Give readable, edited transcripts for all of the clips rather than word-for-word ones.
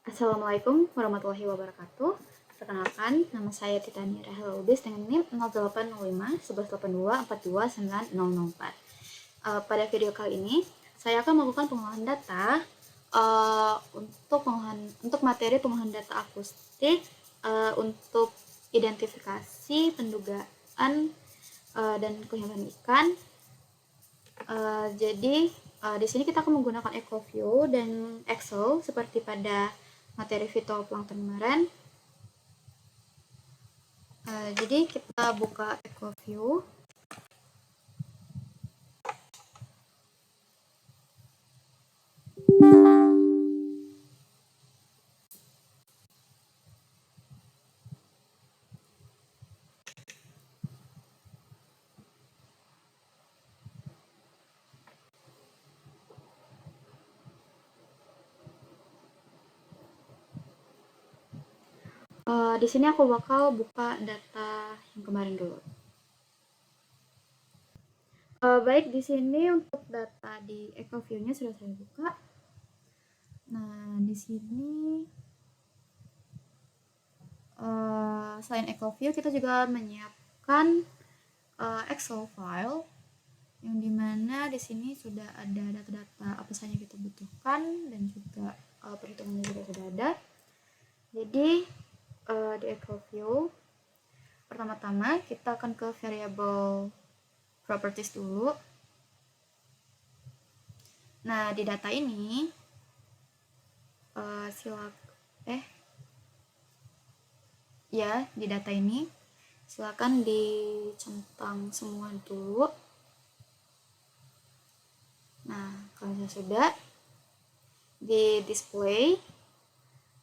Assalamualaikum warahmatullahi wabarakatuh. Perkenalkan, nama saya Titania Rahel Lubis dengan NIM 0805 1182 42 9004. Pada video kali ini, saya akan melakukan pengolahan data untuk materi pengolahan data akustik untuk identifikasi, pendugaan, dan kelihatan ikan. Jadi di sini kita akan menggunakan EcoView dan Excel seperti pada materi fitoplankton kemarin. Jadi kita buka EcoView. Di sini aku bakal buka data yang kemarin dulu. Baik, di sini untuk data di EcoView-nya sudah saya buka. Nah, di sini selain EcoView, kita juga menyiapkan Excel file yang dimana di sini sudah ada data-data apa saja kita butuhkan dan juga perhitungannya juga sudah ada. Jadi di EcoView pertama-tama kita akan ke variable properties dulu. Nah, di data ini di data ini silakan dicentang semua dulu. Nah, kalau sudah di display,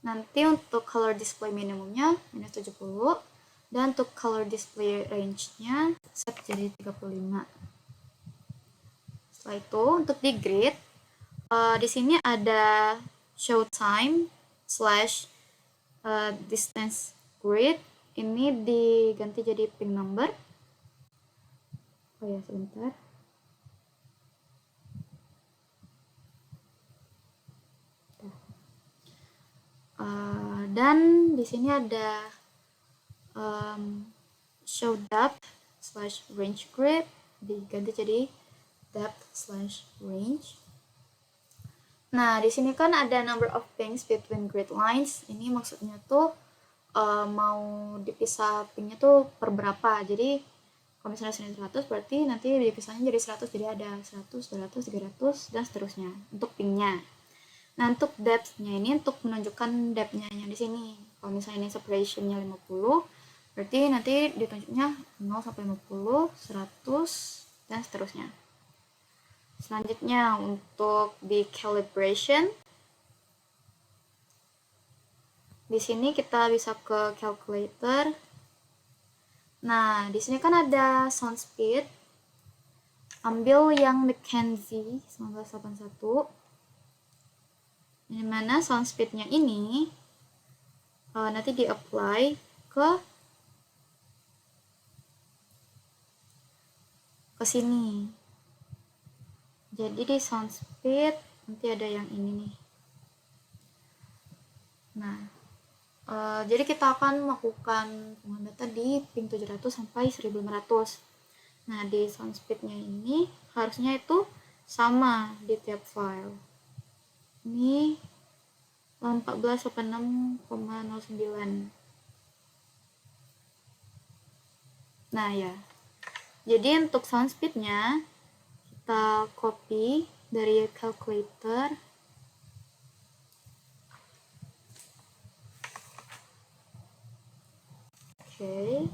nanti untuk color display minimumnya -70 dan untuk color display range-nya set jadi 35. Setelah itu untuk di grid, di sini ada show time / distance grid, ini diganti jadi ping number. Sebentar. Dan di sini ada show depth/range grid, diganti jadi depth/range. Nah, di sini kan ada number of pings between grid lines. Ini maksudnya tuh mau dipisah pingnya tuh per berapa. Jadi kalau misalnya sini 100, berarti nanti dipisahnya jadi 100. Jadi ada 100, 200, 300, dan seterusnya untuk pingnya. Nah, untuk depth-nya ini untuk menunjukkan depth-nya yang di sini. Kalau misalnya ini separation-nya 50, berarti nanti ditunjuknya 0 sampai 50, 100, dan seterusnya. Selanjutnya untuk di calibration, di sini kita bisa ke calculator. Nah, di sini kan ada sound speed. Ambil yang McKenzie 1981. Dimana sound speed-nya ini nanti di-apply ke sini. Jadi di sound speed nanti ada yang ini nih. Nah, jadi kita akan melakukan pengolahan data di ping 700 sampai 1500. Nah, di sound speed-nya ini harusnya itu sama di tiap file. Ini 1486,09. Nah, ya. Jadi untuk sound speed-nya kita copy dari calculator. Oke.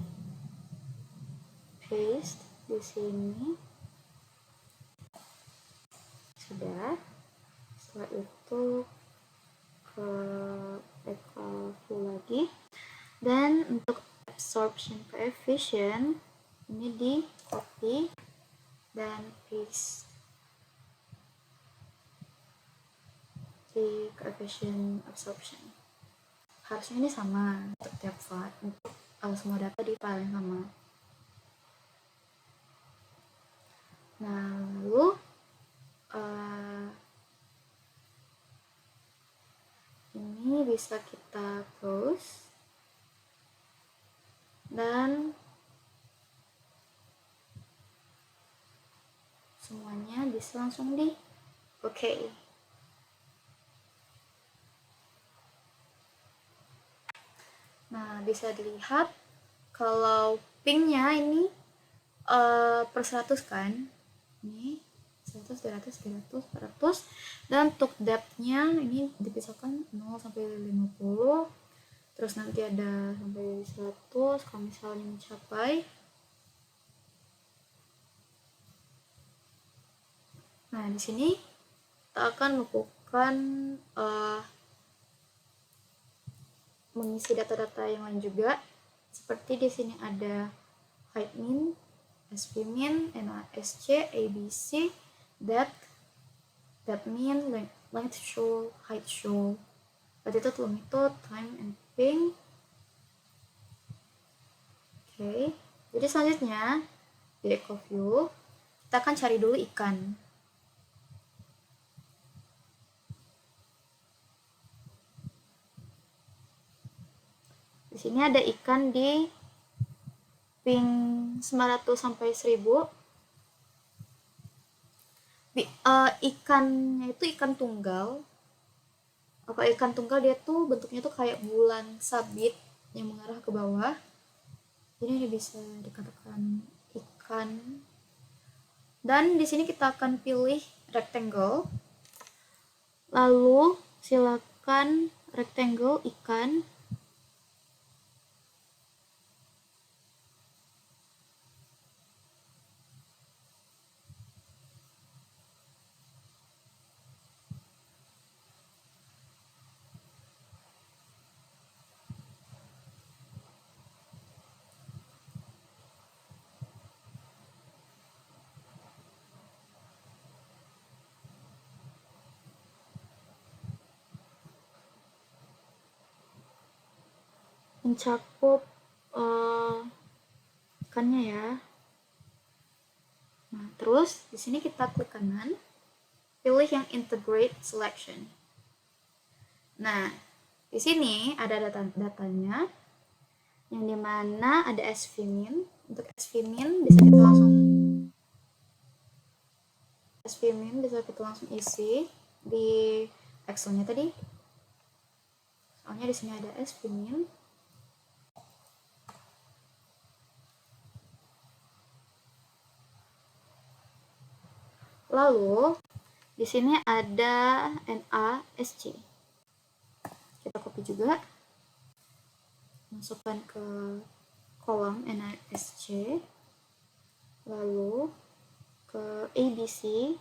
Paste di sini. Sudah. Setelah itu ke EcoView lagi. Dan untuk absorption coefficient ini di copy dan paste di coefficient absorption. Harusnya ini sama untuk tiap file, untuk semua data di file yang sama. Nah, lalu ini bisa kita close dan semuanya bisa langsung di oke. Nah, bisa dilihat kalau pingnya ini per 100 kan, ini 100, 200, 300, 400, dan untuk depth-nya ini dipisahkan 0 sampai 50, terus nanti ada sampai 100 kalau misalnya mencapai. Nah, di sini kita akan melakukan mengisi data-data yang lain juga, seperti di sini ada height min, sv min, NASC, ABC, depth min, length show, height show, latitude, longitude, time, and ping. Oke, jadi selanjutnya di eco view kita akan cari dulu ikan. Di sini ada ikan di ping 900 sampai 1000. Ikannya itu ikan tunggal. Kalau ikan tunggal dia tuh bentuknya tuh kayak bulan sabit yang mengarah ke bawah. Jadi ini bisa dikatakan ikan. Dan di sini kita akan pilih rectangle. Lalu silakan rectangle ikan. Mencakup ikannya ya. Nah, terus di sini kita klik kanan, pilih yang integrate selection. Nah, di sini ada datanya yang dimana ada sv min. Untuk sv min bisa kita langsung isi di Excelnya tadi. Soalnya di sini ada sv min. Lalu di sini ada NASC. Kita copy juga, masukkan ke kolom NASC, lalu ke ABC,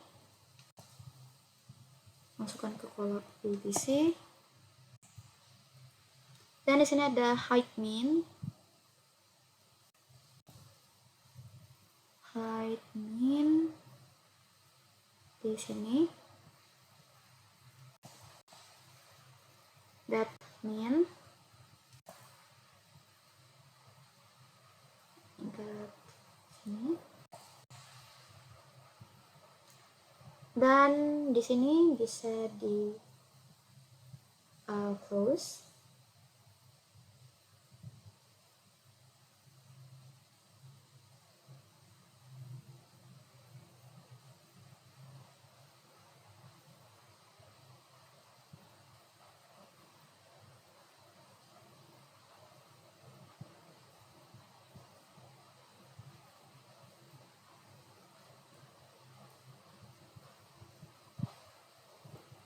masukkan ke kolom ABC, dan di sini ada height min, di sini depth min, sini, dan di sini bisa di close.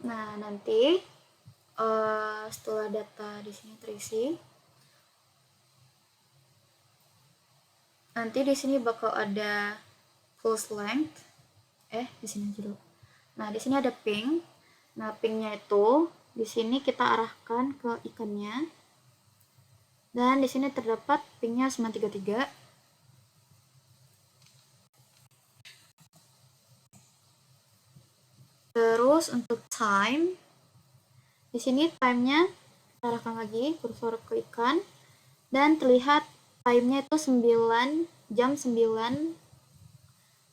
Nah, nanti setelah data di sini terisi, nanti di sini bakal ada close length. Di sini aja dulu. Nah, di sini ada ping. Nah, pingnya itu di sini kita arahkan ke ikannya. Dan di sini terdapat pingnya 933. Terus untuk time, di sini time-nya kita arahkan lagi kursor ke ikan, dan terlihat time-nya itu 9 jam 9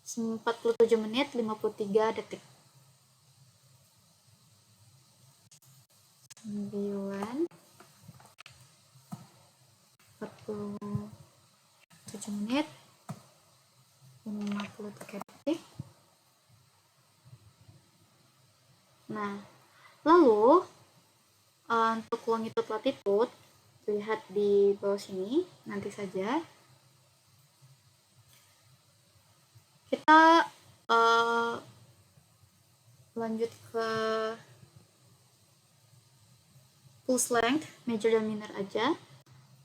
47 menit 53 detik. 9 47 menit 53 detik. Nah, lalu untuk longitude latitude lihat di bawah sini, nanti saja kita lanjut ke pulse length, major dan minor aja.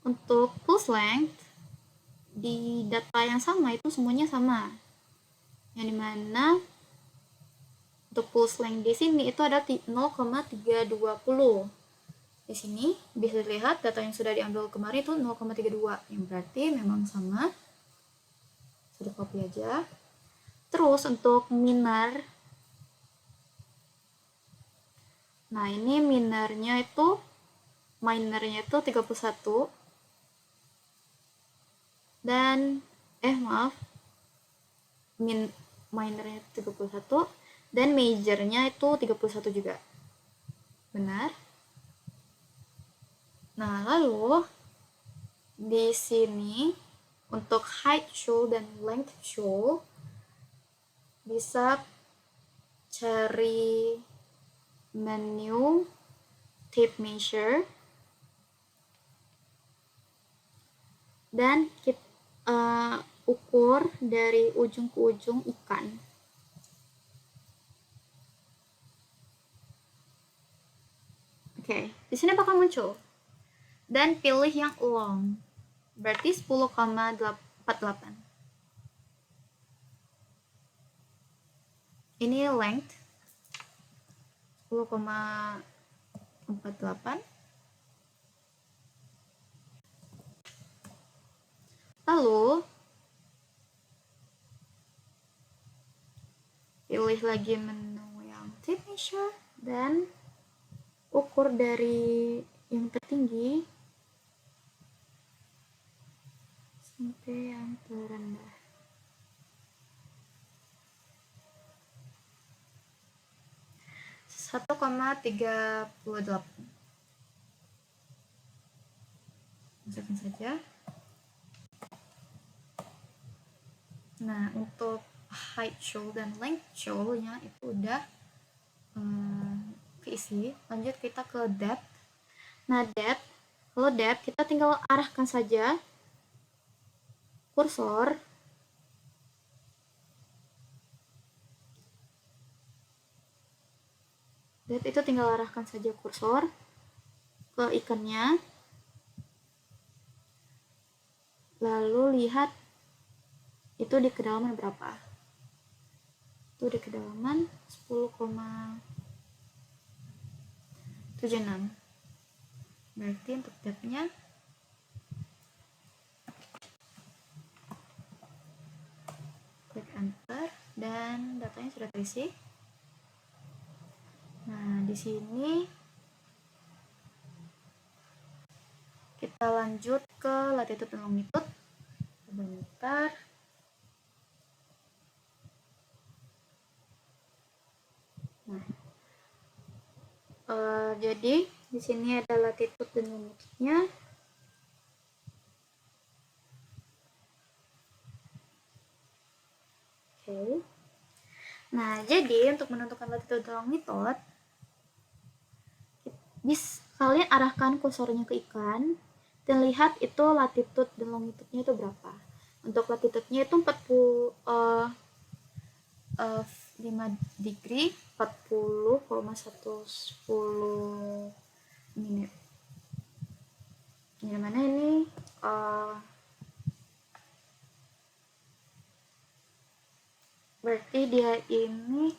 Untuk pulse length di data yang sama itu semuanya sama, yang dimana untuk pulse length di sini itu ada 0,320. Di sini bisa dilihat data yang sudah diambil kemarin itu 0,32, yang berarti memang sama. Sudah copy aja. Terus untuk minor, nah ini minornya itu 31 dan minornya 31 dan majornya itu 31 juga. Benar? Nah, lalu di sini untuk height shoal dan length shoal bisa cari menu tape measure dan kita ukur dari ujung ke ujung ikan. Oke, di sini bakal muncul. Dan pilih yang long. Berarti 10,48. Ini length 10,48. Lalu pilih lagi menu yang tape measure dan ukur dari yang tertinggi sampai yang terendah. Satu koma 38. Masukin saja. Nah, untuk height shoal dan length shoal-nya itu udah keisi. Lanjut kita ke depth. Nah, kalau depth kita tinggal arahkan saja kursor depth itu tinggal arahkan saja kursor ke ikannya, lalu lihat itu di kedalaman berapa. Itu di kedalaman 10,76. Berarti untuk depth-nya klik enter dan datanya sudah terisi. Nah, di sini kita lanjut ke latitude dan longitude. Sebentar. Nah, jadi di sini ada latitude dan longitude-nya. Oke. Nah, jadi untuk menentukan latitude dan longitude, kalian arahkan kursornya ke ikan dan lihat itu latitude dan longitude-nya itu berapa. Untuk latitude-nya itu 5 degree 40,110 menit. Yang mana ini berarti dia ini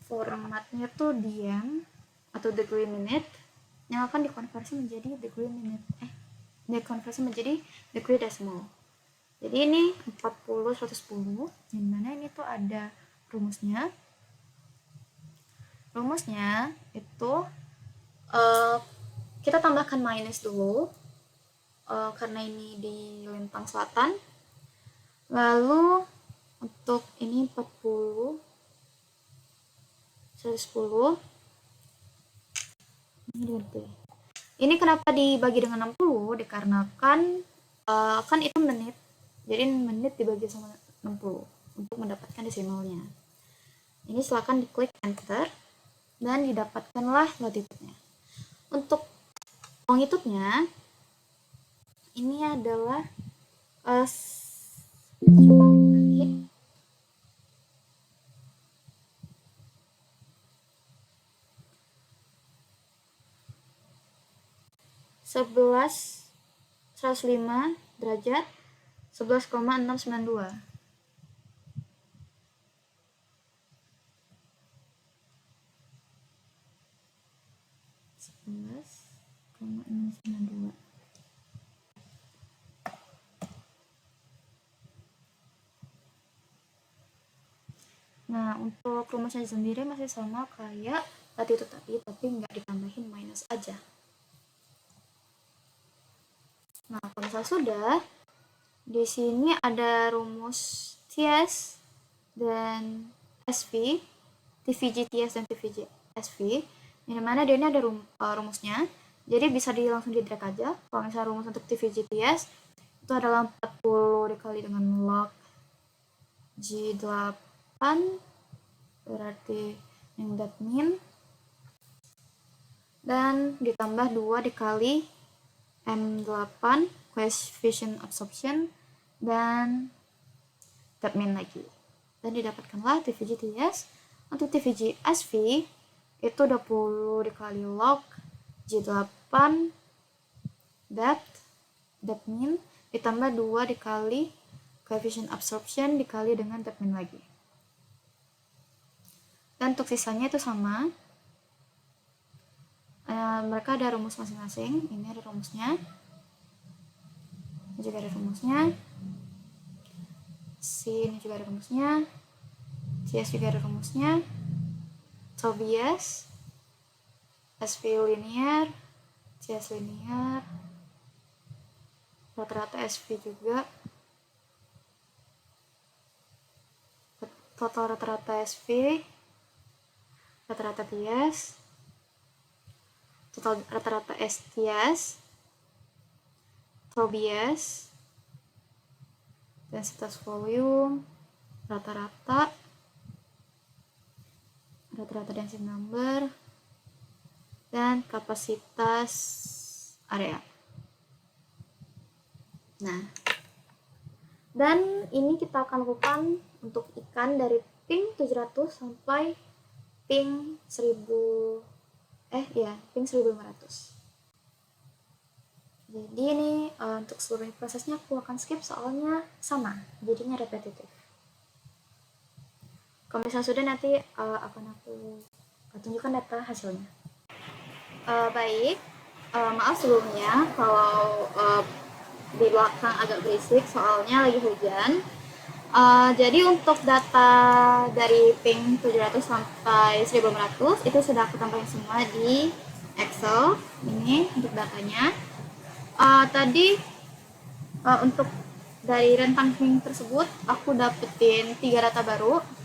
formatnya tuh diem atau degree minute yang akan dikonversi menjadi degree minute dikonversi menjadi degree decimal. Jadi ini 40 110, yang mana ini tuh ada rumusnya. Rumusnya itu kita tambahkan minus dulu karena ini di lintang selatan. Lalu untuk ini 40 110 Ini diganti. Ini kenapa dibagi dengan 60? Dikarenakan kan itu menit. Jadi menit dibagi sama 60 untuk mendapatkan desimalnya. Ini silakan diklik enter dan didapatkanlah latitude-nya. Untuk longitude-nya ini adalah 105 derajat 11,692. Nah, untuk rumusnya sendiri masih sama kayak latitude tadi, tapi nggak ditambahin minus aja. Nah, kalau misalnya sudah, di sini ada rumus TS dan SV, TVG TS dan TVG SV, yang mana dia ini ada rumusnya, jadi bisa langsung di drag aja. Kalau misalnya rumus untuk TVG TS itu adalah 40 dikali dengan log G8, berarti yang that mean, dan ditambah 2 dikali M8 coefficient absorption dan that mean lagi, dan didapatkanlah TVG TS. Untuk TVG SV itu 20 dikali log G8 that mean ditambah 2 dikali coefficient absorption dikali dengan that mean lagi. Dan untuk sisanya itu sama. Mereka ada rumus masing-masing. Ini ada rumusnya. Ini juga ada rumusnya. Ini juga ada rumusnya. CS juga ada rumusnya. Tobias, SV linear, CS linear, rata-rata SV juga. Total rata-rata SV, rata-rata TS, total rata-rata STS, Tobias, densitas volume, rata-rata density number, dan kapasitas area. Nah, dan ini kita akan lakukan untuk ikan dari ping 700 sampai ping 1500. Jadi ini untuk seluruh prosesnya aku akan skip soalnya sama, jadinya repetitif. Kalau misalnya sudah, nanti akan aku tunjukkan data hasilnya. Baik, maaf sebelumnya kalau di belakang agak berisik soalnya lagi hujan. Jadi untuk data dari ping 700 sampai 1500 itu sudah aku tambahin semua di Excel. Ini untuk datanya. Tadi untuk dari rentang ping tersebut aku dapetin 3 data baru.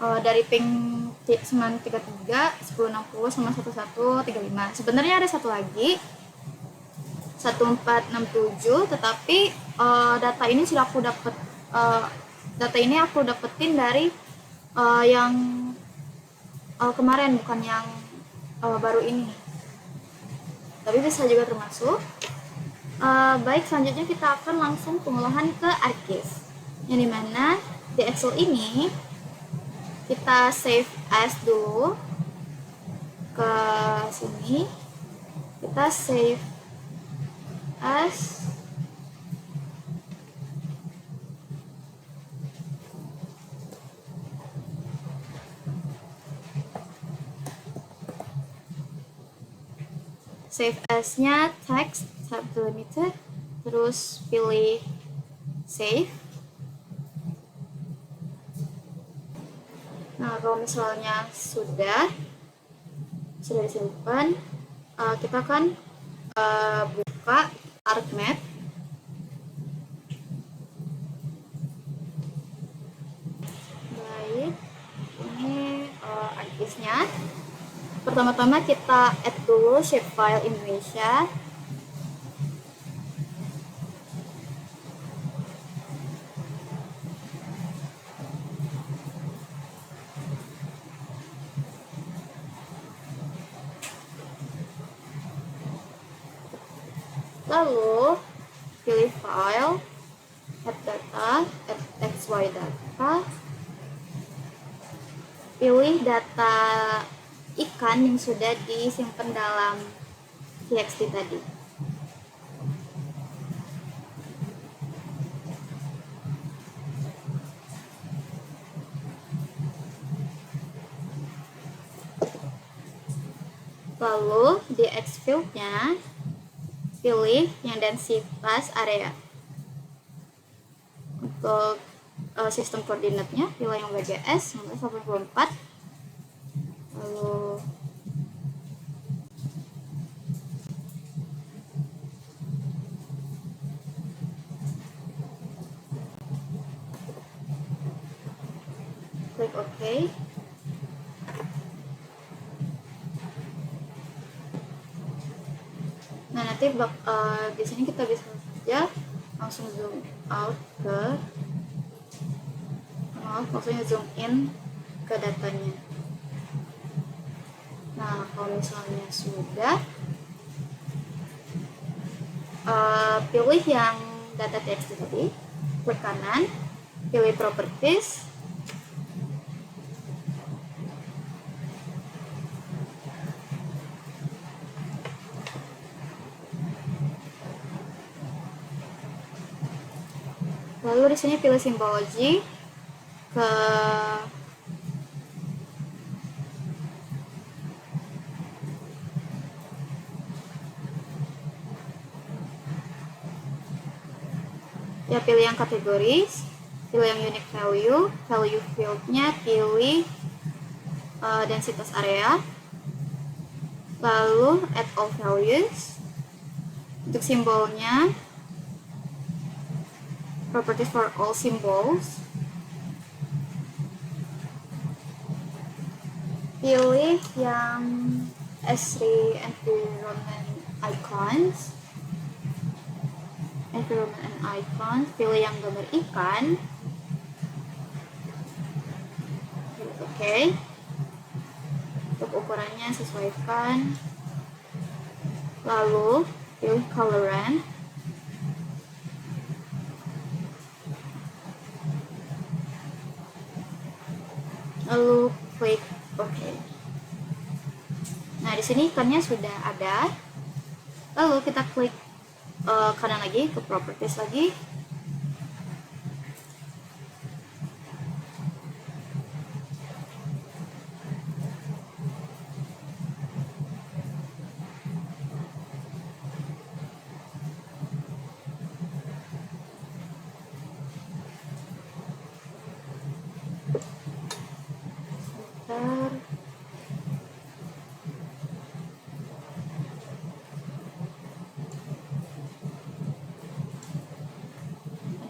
Dari ping 933, 1060 sama 1135. Sebenarnya ada satu lagi 1467, tetapi data ini sudah aku dapetin dari yang kemarin, bukan yang baru ini, tapi bisa juga termasuk. Baik, selanjutnya kita akan langsung pengolahan ke ArcGIS, yang dimana di Excel ini kita save as dulu ke sini, kita save as nya text, tab delimited, terus pilih save. Nah, kalau misalnya sudah disimpan, kita akan buka ArcMap. Baik, ini ArcGIS-nya. Pertama-tama Pertama kita add dulu shapefile Indonesia. Lalu pilih file, add data, add xy data, pilih data ikan yang sudah disimpan dalam txt tadi. Lalu di X field-nya pilih yang densitas area. Untuk sistem koordinatnya pilih yang WGS 1984. Lalu klik OK. Nah, nanti di sini kita bisa saja langsung zoom out maksudnya zoom in ke datanya. Nah, kalau misalnya sudah, pilih yang data txt tadi, klik kanan, pilih properties, lalu di sini pilih symbology ke ya, pilih yang kategoris, pilih yang unique value field-nya pilih densitas area, lalu add all values. Untuk simbolnya properties for all symbols, pilih yang S3 environment icons, pilih yang gambar ikan, pilih OK. Untuk ukurannya sesuaikan, lalu pilih colorant, lalu klik OK. Nah, di sini ikannya sudah ada. Lalu kita klik kanan lagi ke properties lagi.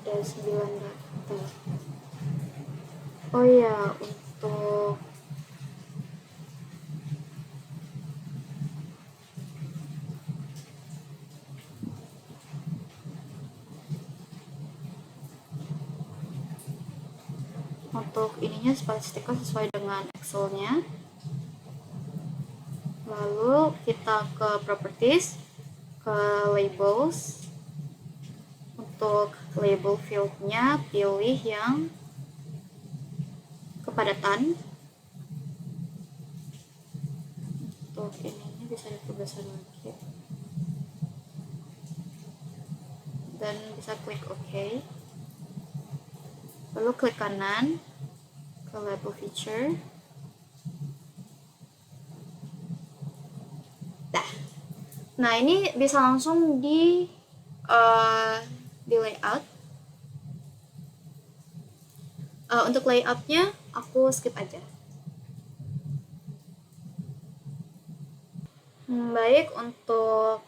Ada 9 data. Oh ya, untuk ininya statistiknya sesuai dengan Excel-nya. Lalu kita ke properties, ke labels. Untuk label field-nya pilih yang kepadatan. Untuk ininya bisa diperbesar lagi. Dan bisa klik OK. Lalu klik kanan ke label feature. Nah, ini bisa langsung di layout. Untuk layoutnya aku skip aja. Baik, untuk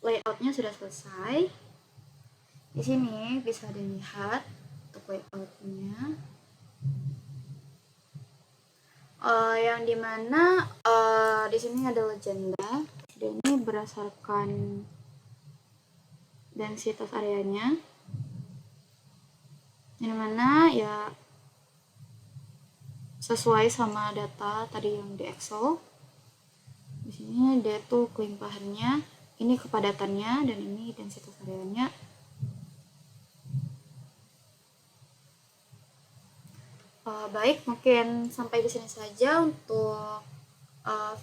layoutnya sudah selesai. Di sini bisa dilihat untuk layoutnya. yang dimana di sini ada legenda, dan ini berdasarkan densitas areanya, yang mana ya sesuai sama data tadi yang di Excel. Di sini dia tuh kelimpahannya, ini kepadatannya, dan ini densitas areanya. Baik, mungkin sampai di sini saja untuk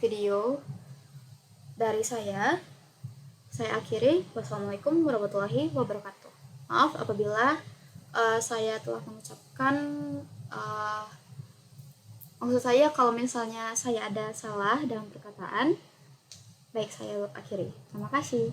video dari saya. Saya akhiri. Wassalamualaikum warahmatullahi wabarakatuh. Maaf apabila saya telah mengucapkan maksud saya kalau misalnya saya ada salah dalam perkataan. Baik, saya akhiri. Terima kasih.